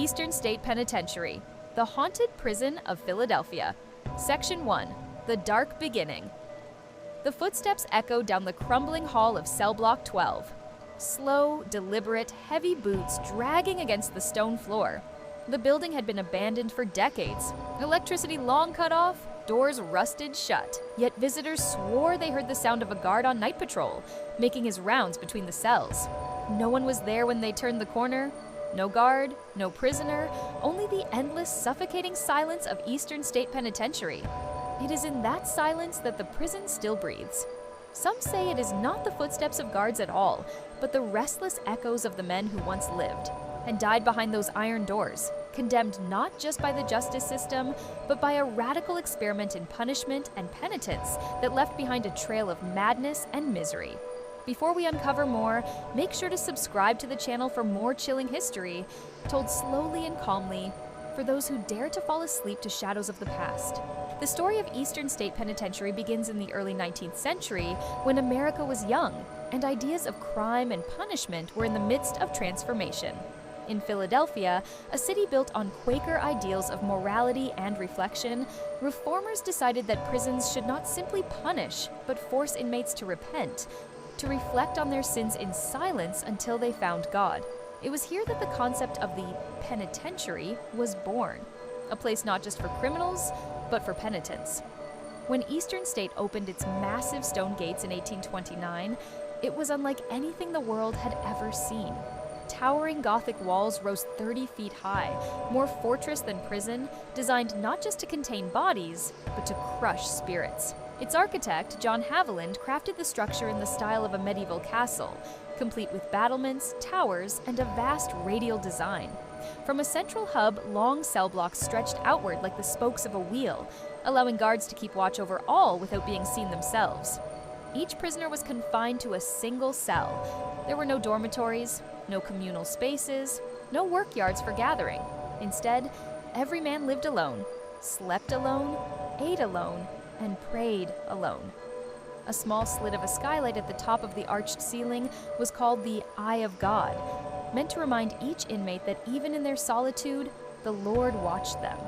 Eastern State Penitentiary, the haunted prison of Philadelphia. Section 1. The Dark Beginning. The footsteps echoed down the crumbling hall of cell block 12. Slow, deliberate, heavy boots dragging against the stone floor. The building had been abandoned for decades. Electricity long cut off, doors rusted shut. Yet visitors swore they heard the sound of a guard on night patrol, making his rounds between the cells. No one was there when they turned the corner. No guard, no prisoner, only the endless, suffocating silence of Eastern State Penitentiary. It is in that silence that the prison still breathes. Some say it is not the footsteps of guards at all, but the restless echoes of the men who once lived and died behind those iron doors, condemned not just by the justice system, but by a radical experiment in punishment and penitence that left behind a trail of madness and misery. Before we uncover more, make sure to subscribe to the channel for more chilling history, told slowly and calmly, for those who dare to fall asleep to shadows of the past. The story of Eastern State Penitentiary begins in the early 19th century, when America was young, and ideas of crime and punishment were in the midst of transformation. In Philadelphia, a city built on Quaker ideals of morality and reflection, reformers decided that prisons should not simply punish, but force inmates to repent, to reflect on their sins in silence until they found God. It was here that the concept of the penitentiary was born, a place not just for criminals, but for penitents. When Eastern State opened its massive stone gates in 1829, it was unlike anything the world had ever seen. Towering Gothic walls rose 30 feet high, more fortress than prison, designed not just to contain bodies, but to crush spirits. Its architect, John Haviland, crafted the structure in the style of a medieval castle, complete with battlements, towers, and a vast radial design. From a central hub, long cell blocks stretched outward like the spokes of a wheel, allowing guards to keep watch over all without being seen themselves. Each prisoner was confined to a single cell. There were no dormitories, no communal spaces, no work yards for gathering. Instead, every man lived alone, slept alone, ate alone, and prayed alone. A small slit of a skylight at the top of the arched ceiling was called the Eye of God, meant to remind each inmate that even in their solitude, the Lord watched them.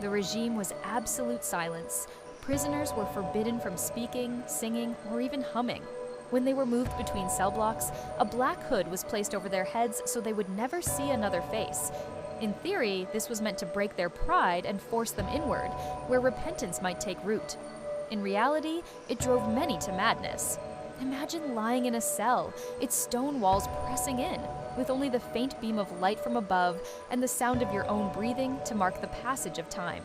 The regime was absolute silence. Prisoners were forbidden from speaking, singing, or even humming. When they were moved between cell blocks, a black hood was placed over their heads so they would never see another face. In theory, this was meant to break their pride and force them inward, where repentance might take root. In reality, it drove many to madness. Imagine lying in a cell, its stone walls pressing in, with only the faint beam of light from above and the sound of your own breathing to mark the passage of time.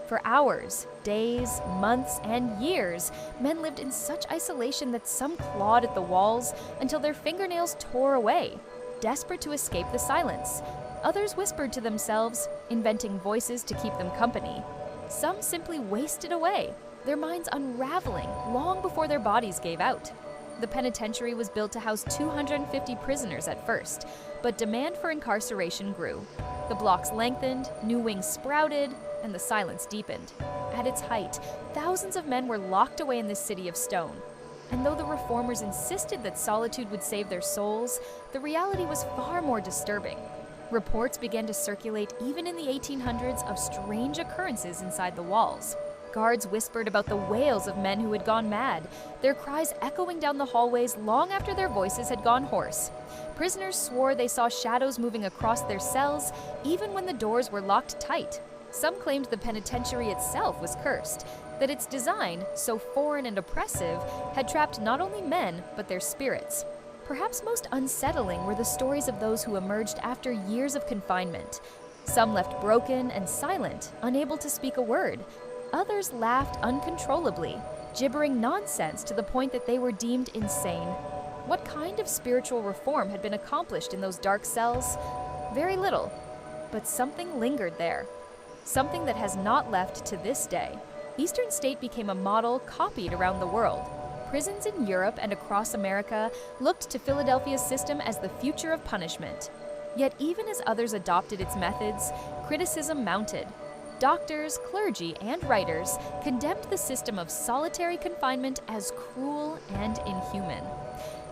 For hours, days, months, and years, men lived in such isolation that some clawed at the walls until their fingernails tore away, desperate to escape the silence. Others whispered to themselves, inventing voices to keep them company. Some simply wasted away, their minds unraveling long before their bodies gave out. The penitentiary was built to house 250 prisoners at first, but demand for incarceration grew. The blocks lengthened, new wings sprouted, and the silence deepened. At its height, thousands of men were locked away in this city of stone. And though the reformers insisted that solitude would save their souls, the reality was far more disturbing. Reports began to circulate even in the 1800s of strange occurrences inside the walls. Guards whispered about the wails of men who had gone mad, their cries echoing down the hallways long after their voices had gone hoarse. Prisoners swore they saw shadows moving across their cells, even when the doors were locked tight. Some claimed the penitentiary itself was cursed, that its design, so foreign and oppressive, had trapped not only men, but their spirits. Perhaps most unsettling were the stories of those who emerged after years of confinement. Some left broken and silent, unable to speak a word. Others laughed uncontrollably, gibbering nonsense to the point that they were deemed insane. What kind of spiritual reform had been accomplished in those dark cells? Very little, but something lingered there. Something that has not left to this day. Eastern State became a model copied around the world. Prisons in Europe and across America looked to Philadelphia's system as the future of punishment. Yet even as others adopted its methods, criticism mounted. Doctors, clergy, and writers condemned the system of solitary confinement as cruel and inhuman.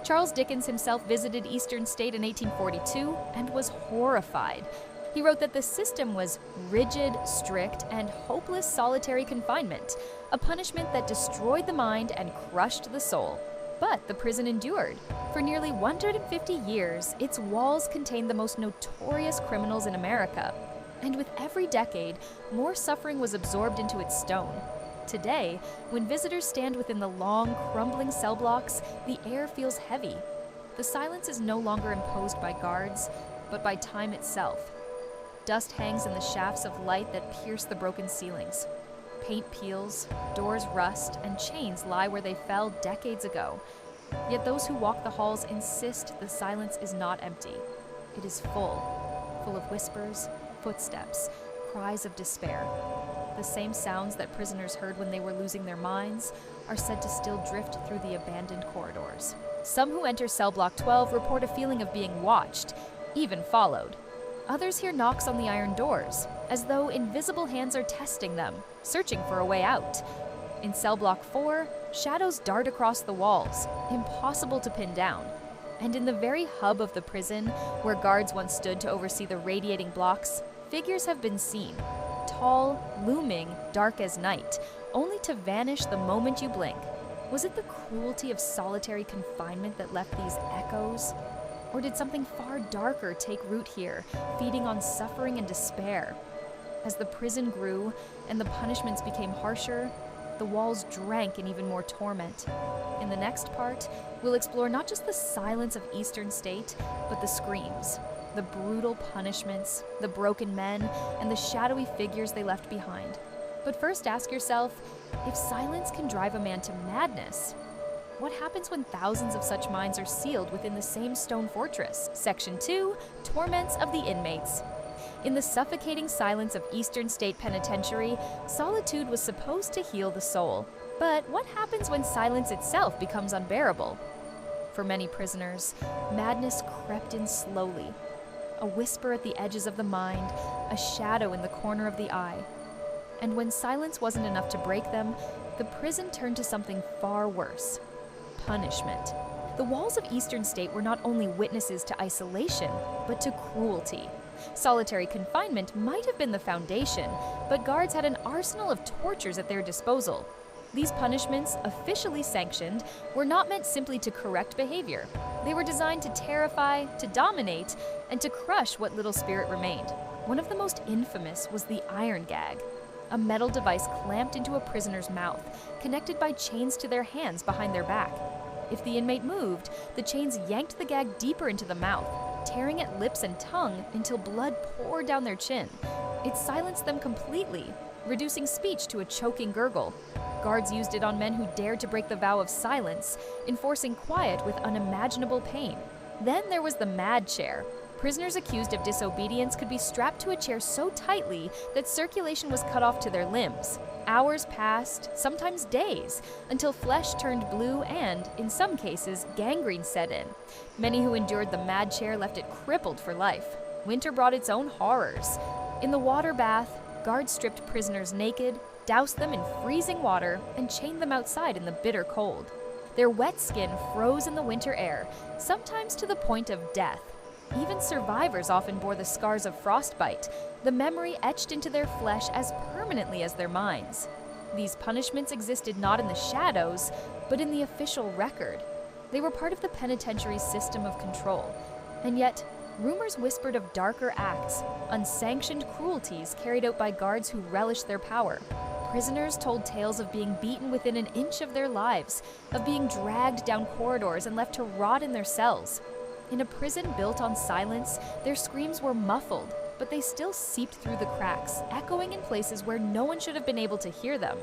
Charles Dickens himself visited Eastern State in 1842 and was horrified. He wrote that the system was rigid, strict, and hopeless solitary confinement, a punishment that destroyed the mind and crushed the soul. But the prison endured. For nearly 150 years, its walls contained the most notorious criminals in America. And with every decade, more suffering was absorbed into its stone. Today, when visitors stand within the long, crumbling cell blocks, the air feels heavy. The silence is no longer imposed by guards, but by time itself. Dust hangs in the shafts of light that pierce the broken ceilings. Paint peels, doors rust, and chains lie where they fell decades ago. Yet those who walk the halls insist the silence is not empty. It is full of whispers, footsteps, cries of despair. The same sounds that prisoners heard when they were losing their minds are said to still drift through the abandoned corridors. Some who enter cell block 12 report a feeling of being watched, even followed. Others hear knocks on the iron doors, as though invisible hands are testing them, searching for a way out. In cell block 4, shadows dart across the walls, impossible to pin down. And in the very hub of the prison, where guards once stood to oversee the radiating blocks, figures have been seen. Tall, looming, dark as night, only to vanish the moment you blink. Was it the cruelty of solitary confinement that left these echoes? Or did something far darker take root here, feeding on suffering and despair? As the prison grew and the punishments became harsher, the walls drank in even more torment. In the next part, we'll explore not just the silence of Eastern State, but the screams, the brutal punishments, the broken men, and the shadowy figures they left behind. But first ask yourself, if silence can drive a man to madness, what happens when thousands of such minds are sealed within the same stone fortress? Section 2, Torments of the Inmates. In the suffocating silence of Eastern State Penitentiary, solitude was supposed to heal the soul. But what happens when silence itself becomes unbearable? For many prisoners, madness crept in slowly. A whisper at the edges of the mind, a shadow in the corner of the eye. And when silence wasn't enough to break them, the prison turned to something far worse: punishment. The walls of Eastern State were not only witnesses to isolation, but to cruelty. Solitary confinement might have been the foundation, but guards had an arsenal of tortures at their disposal. These punishments, officially sanctioned, were not meant simply to correct behavior. They were designed to terrify, to dominate, and to crush what little spirit remained. One of the most infamous was the iron gag, a metal device clamped into a prisoner's mouth, connected by chains to their hands behind their back. If the inmate moved, the chains yanked the gag deeper into the mouth, tearing at lips and tongue until blood poured down their chin. It silenced them completely, reducing speech to a choking gurgle. Guards used it on men who dared to break the vow of silence, enforcing quiet with unimaginable pain. Then there was the mad chair. Prisoners accused of disobedience could be strapped to a chair so tightly that circulation was cut off to their limbs. Hours passed, sometimes days, until flesh turned blue and, in some cases, gangrene set in. Many who endured the mad chair left it crippled for life. Winter brought its own horrors. In the water bath, guards stripped prisoners naked, doused them in freezing water, and chained them outside in the bitter cold. Their wet skin froze in the winter air, sometimes to the point of death. Even survivors often bore the scars of frostbite, the memory etched into their flesh as permanently as their minds. These punishments existed not in the shadows, but in the official record. They were part of the penitentiary's system of control. And yet, rumors whispered of darker acts, unsanctioned cruelties carried out by guards who relished their power. Prisoners told tales of being beaten within an inch of their lives, of being dragged down corridors and left to rot in their cells. In a prison built on silence, their screams were muffled, but they still seeped through the cracks, echoing in places where no one should have been able to hear them.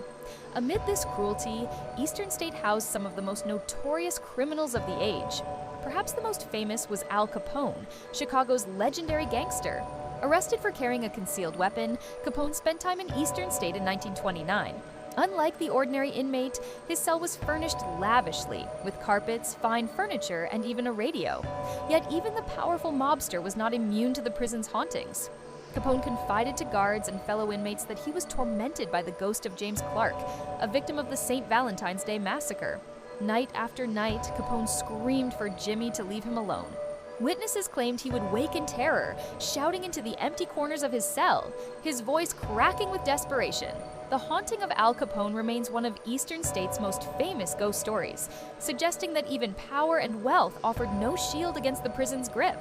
Amid this cruelty, Eastern State housed some of the most notorious criminals of the age. Perhaps the most famous was Al Capone, Chicago's legendary gangster. Arrested for carrying a concealed weapon, Capone spent time in Eastern State in 1929. Unlike the ordinary inmate, his cell was furnished lavishly, with carpets, fine furniture, and even a radio. Yet even the powerful mobster was not immune to the prison's hauntings. Capone confided to guards and fellow inmates that he was tormented by the ghost of James Clark, a victim of the St. Valentine's Day massacre. Night after night, Capone screamed for Jimmy to leave him alone. Witnesses claimed he would wake in terror, shouting into the empty corners of his cell, his voice cracking with desperation. The haunting of Al Capone remains one of Eastern State's most famous ghost stories, suggesting that even power and wealth offered no shield against the prison's grip.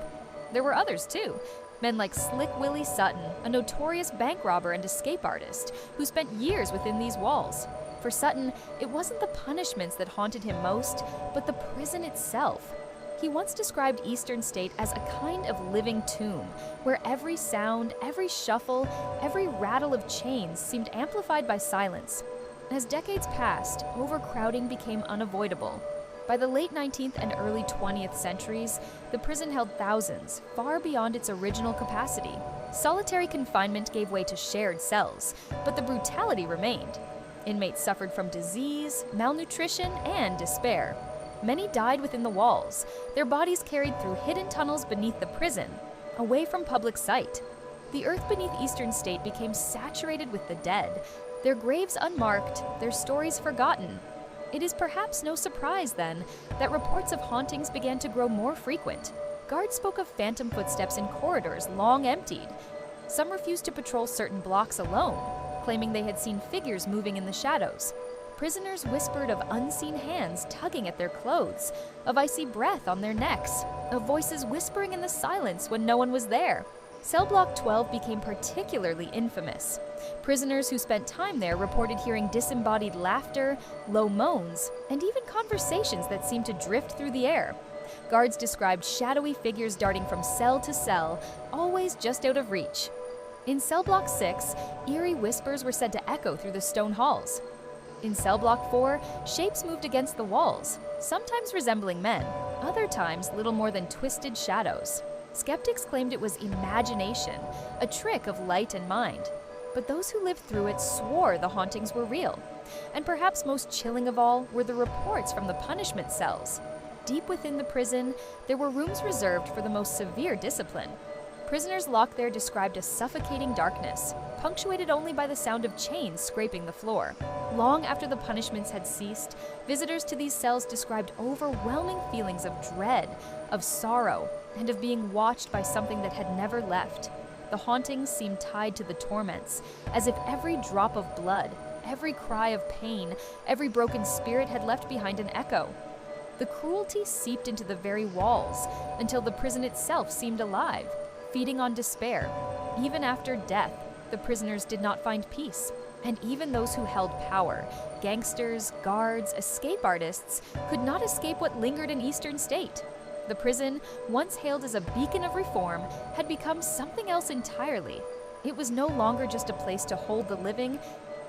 There were others too. Men like Slick Willie Sutton, a notorious bank robber and escape artist, who spent years within these walls. For Sutton, it wasn't the punishments that haunted him most, but the prison itself. He once described Eastern State as a kind of living tomb, where every sound, every shuffle, every rattle of chains seemed amplified by silence. As decades passed, overcrowding became unavoidable. By the late 19th and early 20th centuries, the prison held thousands, far beyond its original capacity. Solitary confinement gave way to shared cells, but the brutality remained. Inmates suffered from disease, malnutrition, and despair. Many died within the walls, their bodies carried through hidden tunnels beneath the prison, away from public sight. The earth beneath Eastern State became saturated with the dead, their graves unmarked, their stories forgotten. It is perhaps no surprise, then, that reports of hauntings began to grow more frequent. Guards spoke of phantom footsteps in corridors long emptied. Some refused to patrol certain blocks alone, claiming they had seen figures moving in the shadows. Prisoners whispered of unseen hands tugging at their clothes, of icy breath on their necks, of voices whispering in the silence when no one was there. Cell Block 12 became particularly infamous. Prisoners who spent time there reported hearing disembodied laughter, low moans, and even conversations that seemed to drift through the air. Guards described shadowy figures darting from cell to cell, always just out of reach. In Cell Block 6, eerie whispers were said to echo through the stone halls. In Cell Block 4, shapes moved against the walls, sometimes resembling men, other times little more than twisted shadows. Skeptics claimed it was imagination, a trick of light and mind. But those who lived through it swore the hauntings were real. And perhaps most chilling of all were the reports from the punishment cells. Deep within the prison, there were rooms reserved for the most severe discipline. Prisoners locked there described a suffocating darkness, punctuated only by the sound of chains scraping the floor. Long after the punishments had ceased, visitors to these cells described overwhelming feelings of dread, of sorrow, and of being watched by something that had never left. The hauntings seemed tied to the torments, as if every drop of blood, every cry of pain, every broken spirit had left behind an echo. The cruelty seeped into the very walls, until the prison itself seemed alive, feeding on despair. Even after death, the prisoners did not find peace, and even those who held power, gangsters, guards, escape artists, could not escape what lingered in Eastern State. The prison, once hailed as a beacon of reform, had become something else entirely. It was no longer just a place to hold the living,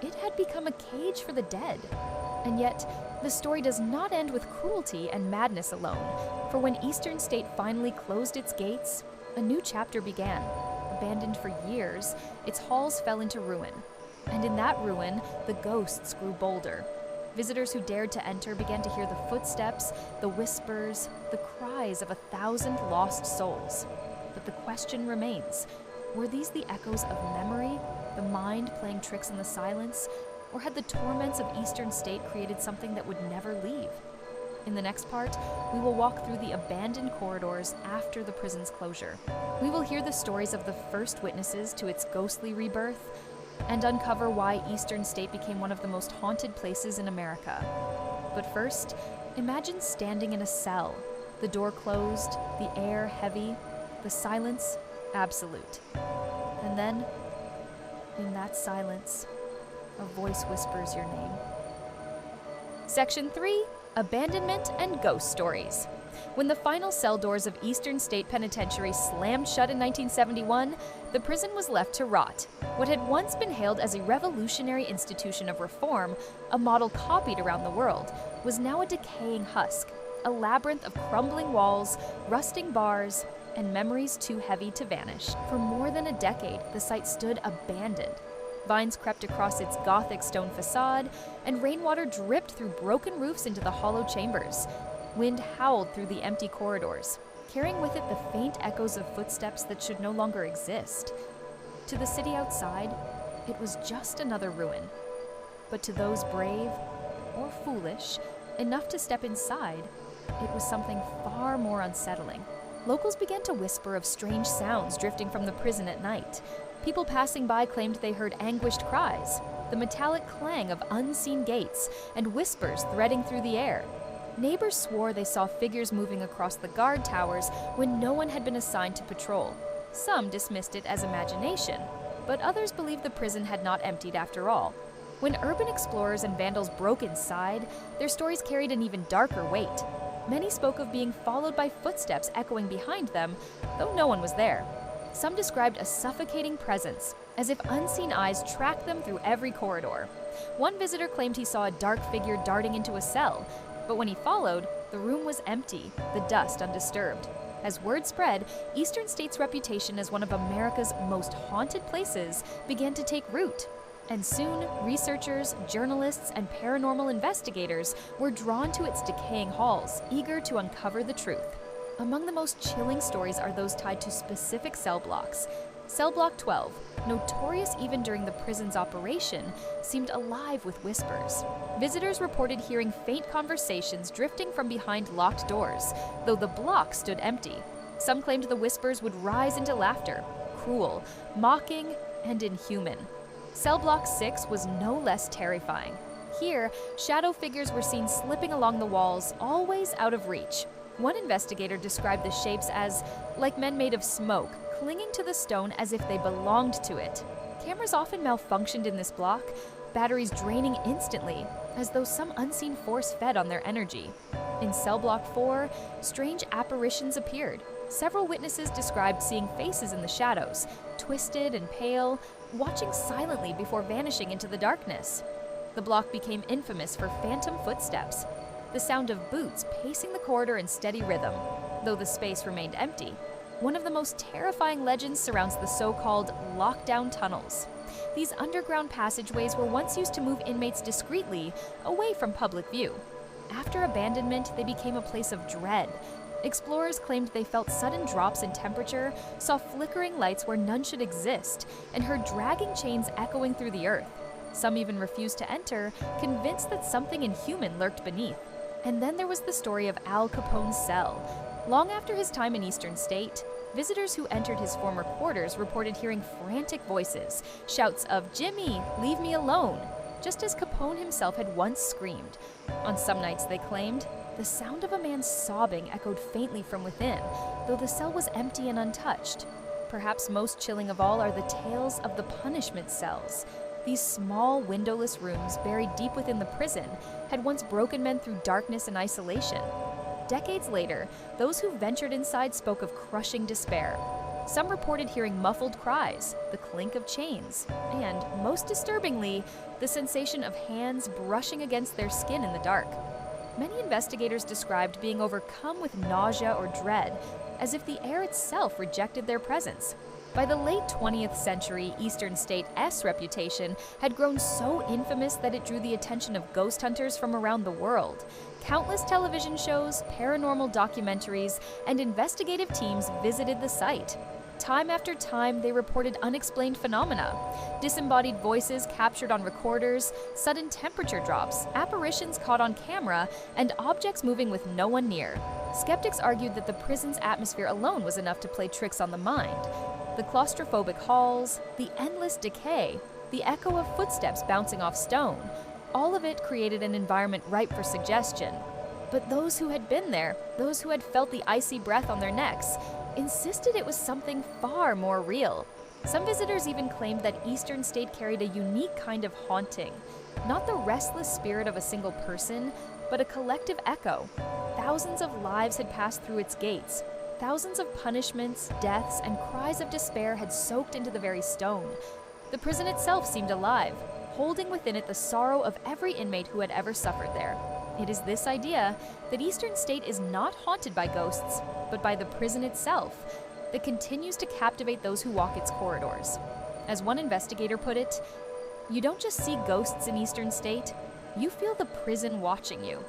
it had become a cage for the dead. And yet, the story does not end with cruelty and madness alone, for when Eastern State finally closed its gates, a new chapter began. Abandoned for years, its halls fell into ruin. And in that ruin, the ghosts grew bolder. Visitors who dared to enter began to hear the footsteps, the whispers, the cries of 1,000 lost souls. But the question remains, were these the echoes of memory, the mind playing tricks in the silence, or had the torments of Eastern State created something that would never leave? In the next part, we will walk through the abandoned corridors after the prison's closure. We will hear the stories of the first witnesses to its ghostly rebirth, and uncover why Eastern State became one of the most haunted places in America. But first, imagine standing in a cell, the door closed, the air heavy, the silence absolute. And then, in that silence, a voice whispers your name. Section 3, Abandonment and Ghost Stories. When the final cell doors of Eastern State Penitentiary slammed shut in 1971, the prison was left to rot. What had once been hailed as a revolutionary institution of reform, a model copied around the world, was now a decaying husk, a labyrinth of crumbling walls, rusting bars, and memories too heavy to vanish. For more than a decade, the site stood abandoned. Vines crept across its Gothic stone facade, and rainwater dripped through broken roofs into the hollow chambers. Wind howled through the empty corridors, carrying with it the faint echoes of footsteps that should no longer exist. To the city outside, it was just another ruin. But to those brave, or foolish, enough to step inside, it was something far more unsettling. Locals began to whisper of strange sounds drifting from the prison at night. People passing by claimed they heard anguished cries, the metallic clang of unseen gates, and whispers threading through the air. Neighbors swore they saw figures moving across the guard towers when no one had been assigned to patrol. Some dismissed it as imagination, but others believed the prison had not emptied after all. When urban explorers and vandals broke inside, their stories carried an even darker weight. Many spoke of being followed by footsteps echoing behind them, though no one was there. Some described a suffocating presence, as if unseen eyes tracked them through every corridor. One visitor claimed he saw a dark figure darting into a cell, but when he followed, the room was empty, the dust undisturbed. As word spread, Eastern State's reputation as one of America's most haunted places began to take root. And soon, researchers, journalists, and paranormal investigators were drawn to its decaying halls, eager to uncover the truth. Among the most chilling stories are those tied to specific cell blocks. Cell Block 12, notorious even during the prison's operation, seemed alive with whispers. Visitors reported hearing faint conversations drifting from behind locked doors, though the block stood empty. Some claimed the whispers would rise into laughter, cruel, mocking, and inhuman. Cell Block 6 was no less terrifying. Here, shadow figures were seen slipping along the walls, always out of reach. One investigator described the shapes as like men made of smoke, clinging to the stone as if they belonged to it. Cameras often malfunctioned in this block, batteries draining instantly, as though some unseen force fed on their energy. In Cell Block 4, strange apparitions appeared. Several witnesses described seeing faces in the shadows, twisted and pale, watching silently before vanishing into the darkness. The block became infamous for phantom footsteps, the sound of boots pacing the corridor in steady rhythm, though the space remained empty. One of the most terrifying legends surrounds the so-called lockdown tunnels. These underground passageways were once used to move inmates discreetly away from public view. After abandonment, they became a place of dread. Explorers claimed they felt sudden drops in temperature, saw flickering lights where none should exist, and heard dragging chains echoing through the earth. Some even refused to enter, convinced that something inhuman lurked beneath. And then there was the story of Al Capone's cell. Long after his time in Eastern State, visitors who entered his former quarters reported hearing frantic voices, shouts of "Jimmy, leave me alone," just as Capone himself had once screamed. On some nights, they claimed, the sound of a man sobbing echoed faintly from within, though the cell was empty and untouched. Perhaps most chilling of all are the tales of the punishment cells. These small, windowless rooms, buried deep within the prison, had once broken men through darkness and isolation. Decades later, those who ventured inside spoke of crushing despair. Some reported hearing muffled cries, the clink of chains, and, most disturbingly, the sensation of hands brushing against their skin in the dark. Many investigators described being overcome with nausea or dread, as if the air itself rejected their presence. By the late 20th century, Eastern State's reputation had grown so infamous that it drew the attention of ghost hunters from around the world. Countless television shows, paranormal documentaries, and investigative teams visited the site. Time after time, they reported unexplained phenomena, disembodied voices captured on recorders, sudden temperature drops, apparitions caught on camera, and objects moving with no one near. Skeptics argued that the prison's atmosphere alone was enough to play tricks on the mind. The claustrophobic halls, the endless decay, the echo of footsteps bouncing off stone, all of it created an environment ripe for suggestion. But those who had been there, those who had felt the icy breath on their necks, insisted it was something far more real. Some visitors even claimed that Eastern State carried a unique kind of haunting, not the restless spirit of a single person, but a collective echo. Thousands of lives had passed through its gates. Thousands of punishments, deaths, and cries of despair had soaked into the very stone. The prison itself seemed alive, holding within it the sorrow of every inmate who had ever suffered there. It is this idea that Eastern State is not haunted by ghosts, but by the prison itself, that continues to captivate those who walk its corridors. As one investigator put it, "You don't just see ghosts in Eastern State, you feel the prison watching you."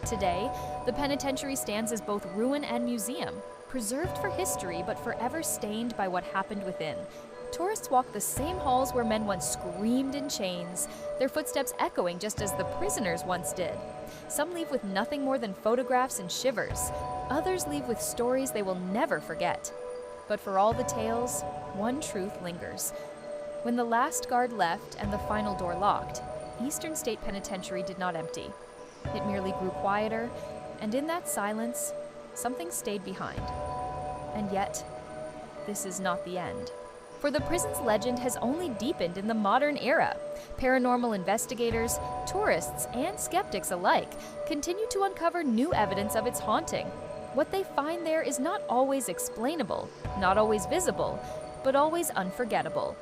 Today, the penitentiary stands as both ruin and museum, preserved for history but forever stained by what happened within. Tourists walk the same halls where men once screamed in chains, their footsteps echoing just as the prisoners once did. Some leave with nothing more than photographs and shivers. Others leave with stories they will never forget. But for all the tales, one truth lingers. When the last guard left and the final door locked, Eastern State Penitentiary did not empty. It merely grew quieter, and in that silence, something stayed behind. And yet, this is not the end. For the prison's legend has only deepened in the modern era. Paranormal investigators, tourists, and skeptics alike continue to uncover new evidence of its haunting. What they find there is not always explainable, not always visible, but always unforgettable.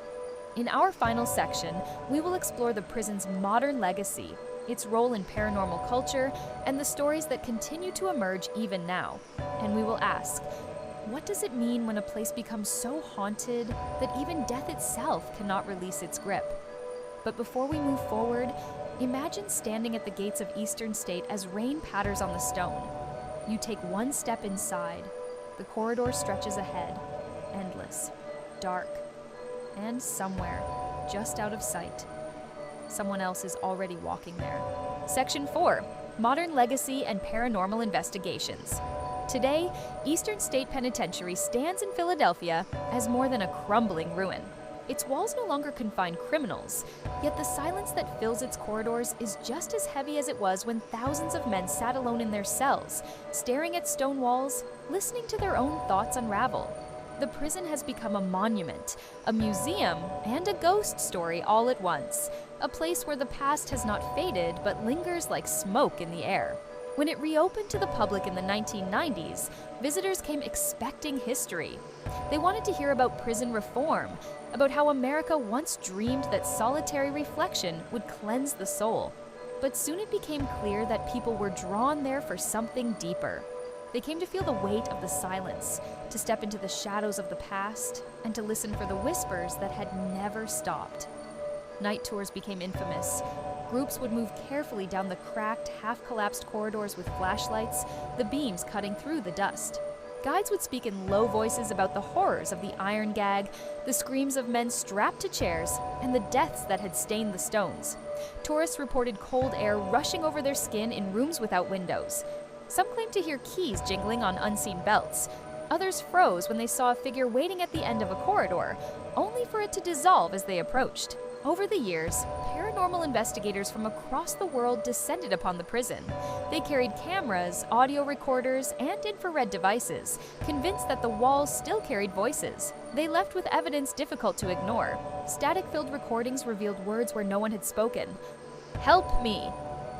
In our final section, we will explore the prison's modern legacy, its role in paranormal culture, and the stories that continue to emerge even now. And we will ask, what does it mean when a place becomes so haunted that even death itself cannot release its grip? But before we move forward, imagine standing at the gates of Eastern State as rain patters on the stone. You take one step inside. The corridor stretches ahead, endless, dark, and somewhere, just out of sight, someone else is already walking there. Section 4, Modern Legacy and Paranormal Investigations. Today, Eastern State Penitentiary stands in Philadelphia as more than a crumbling ruin. Its walls no longer confine criminals, yet the silence that fills its corridors is just as heavy as it was when thousands of men sat alone in their cells, staring at stone walls, listening to their own thoughts unravel. The prison has become a monument, a museum, and a ghost story all at once, a place where the past has not faded but lingers like smoke in the air. When it reopened to the public in the 1990s, visitors came expecting history. They wanted to hear about prison reform, about how America once dreamed that solitary reflection would cleanse the soul. But soon it became clear that people were drawn there for something deeper. They came to feel the weight of the silence, to step into the shadows of the past, and to listen for the whispers that had never stopped. Night tours became infamous. Groups would move carefully down the cracked, half-collapsed corridors with flashlights, the beams cutting through the dust. Guides would speak in low voices about the horrors of the iron gag, the screams of men strapped to chairs, and the deaths that had stained the stones. Tourists reported cold air rushing over their skin in rooms without windows. Some claimed to hear keys jingling on unseen belts. Others froze when they saw a figure waiting at the end of a corridor, only for it to dissolve as they approached. Over the years, paranormal investigators from across the world descended upon the prison. They carried cameras, audio recorders, and infrared devices, convinced that the walls still carried voices. They left with evidence difficult to ignore. Static-filled recordings revealed words where no one had spoken. "Help me!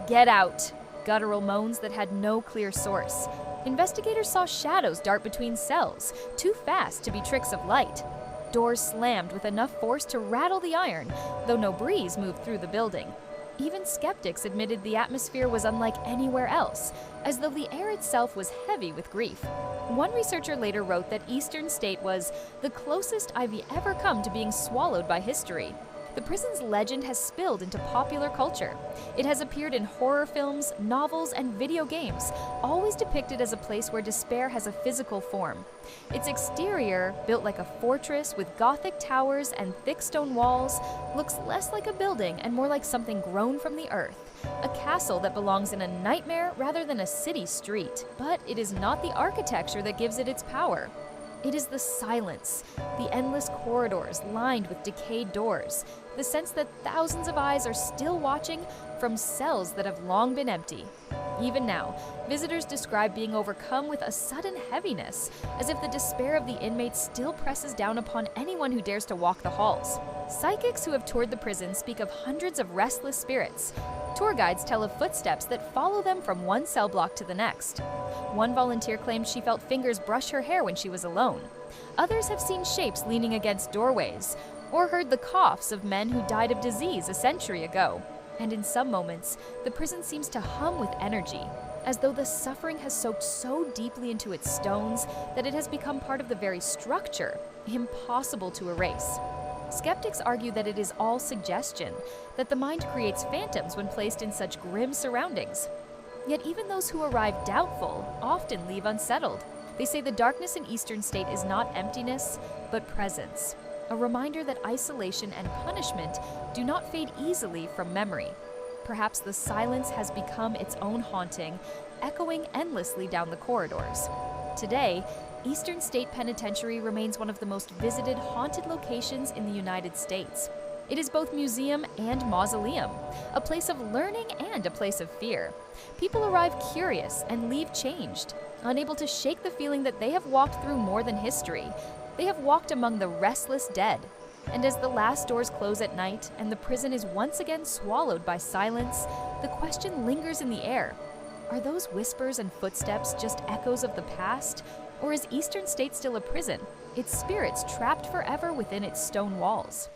Get out!" Guttural moans that had no clear source. Investigators saw shadows dart between cells, too fast to be tricks of light. Doors slammed with enough force to rattle the iron, though no breeze moved through the building. Even skeptics admitted the atmosphere was unlike anywhere else, as though the air itself was heavy with grief. One researcher later wrote that Eastern State was the closest I've ever come to being swallowed by history. The prison's legend has spilled into popular culture. It has appeared in horror films, novels, and video games, always depicted as a place where despair has a physical form. Its exterior, built like a fortress with Gothic towers and thick stone walls, looks less like a building and more like something grown from the earth. A castle that belongs in a nightmare rather than a city street. But it is not the architecture that gives it its power. It is the silence, the endless corridors lined with decayed doors, the sense that thousands of eyes are still watching from cells that have long been empty. Even now, visitors describe being overcome with a sudden heaviness, as if the despair of the inmates still presses down upon anyone who dares to walk the halls. Psychics who have toured the prison speak of hundreds of restless spirits. Tour guides tell of footsteps that follow them from one cell block to the next. One volunteer claimed she felt fingers brush her hair when she was alone. Others have seen shapes leaning against doorways, or heard the coughs of men who died of disease a century ago. And in some moments, the prison seems to hum with energy, as though the suffering has soaked so deeply into its stones that it has become part of the very structure, impossible to erase. Skeptics argue that it is all suggestion, that the mind creates phantoms when placed in such grim surroundings. Yet even those who arrive doubtful often leave unsettled. They say the darkness in Eastern State is not emptiness, but presence, a reminder that isolation and punishment do not fade easily from memory. Perhaps the silence has become its own haunting, echoing endlessly down the corridors. Today, Eastern State Penitentiary remains one of the most visited haunted locations in the United States. It is both museum and mausoleum, a place of learning and a place of fear. People arrive curious and leave changed, unable to shake the feeling that they have walked through more than history. They have walked among the restless dead. And as the last doors close at night and the prison is once again swallowed by silence, the question lingers in the air. Are those whispers and footsteps just echoes of the past? Or is Eastern State still a prison, its spirits trapped forever within its stone walls?